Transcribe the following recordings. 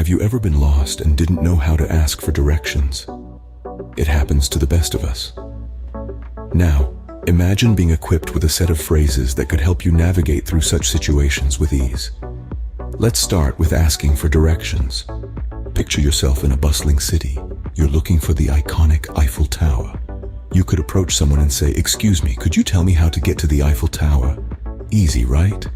Have you ever been lost and didn't know how to ask for directions? It happens to the best of us. Now, imagine being equipped with a set of phrases that could help you navigate through such situations with ease. Let's start with asking for directions. Picture yourself in a bustling city. You're looking for the iconic Eiffel Tower. You could approach someone and say, "Excuse me, could you tell me how to get to the Eiffel Tower?" Easy, right?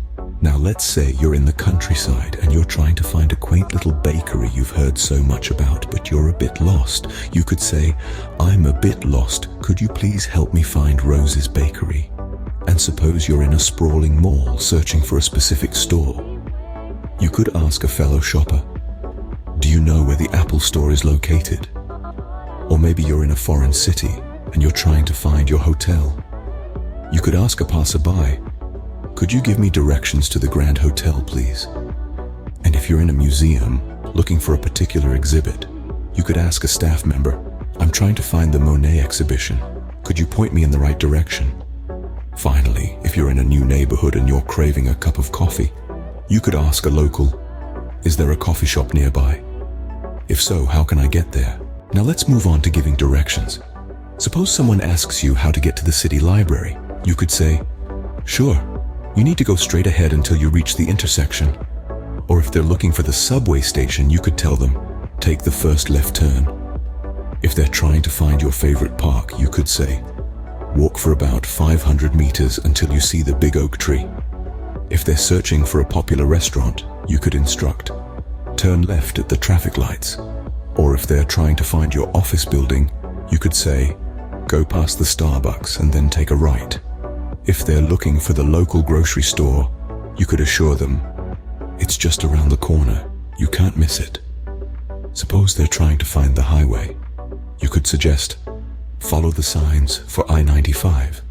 Now let's say you're in the countryside and you're trying to find a quaint little bakery you've heard so much about, but you're a bit lost. You could say, "I'm a bit lost. Could you please help me find Rose's Bakery?" And suppose you're in a sprawling mall searching for a specific store. You could ask a fellow shopper, "Do you know where the Apple Store is located?" Or maybe you're in a foreign city and you're trying to find your hotel. You could ask a passerby, "Could you give me directions to the Grand Hotel, please?" And if you're in a museum looking for a particular exhibit, you could ask a staff member, "I'm trying to find the Monet exhibition. Could you point me in the right direction?" Finally, if you're in a new neighborhood and you're craving a cup of coffee, you could ask a local, "Is there a coffee shop nearby? If so, how can I get there?" Now let's move on to giving directions. Suppose someone asks you how to get to the city library. You could say, "Sure, you need to go straight ahead until you reach the intersection." Or if they're looking for the subway station, you could tell them, "Take the first left turn." If they're trying to find your favorite park, you could say, "Walk for about 500 meters until you see the big oak tree." If they're searching for a popular restaurant, you could instruct, "Turn left at the traffic lights." Or if they're trying to find your office building, you could say, "Go past the Starbucks and then take a right." If they're looking for the local grocery store, you could assure them, "It's just around the corner, you can't miss it." Suppose they're trying to find the highway. You could suggest, "Follow the signs for I-95.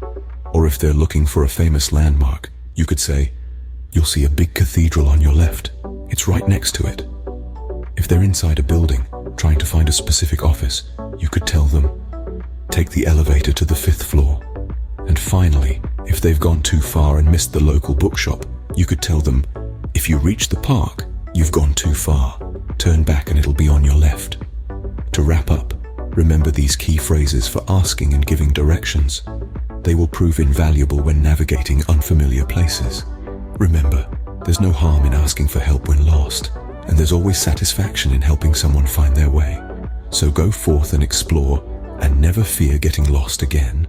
Or if they're looking for a famous landmark, you could say, "You'll see a big cathedral on your left. It's right next to it." If they're inside a building, trying to find a specific office, you could tell them, "Take the elevator to the 5th floor." And finally, if they've gone too far and missed the local bookshop, you could tell them, "If you reach the park, you've gone too far. Turn back and it'll be on your left." To wrap up, remember these key phrases for asking and giving directions. They will prove invaluable when navigating unfamiliar places. Remember, there's no harm in asking for help when lost, and there's always satisfaction in helping someone find their way. So go forth and explore, and never fear getting lost again.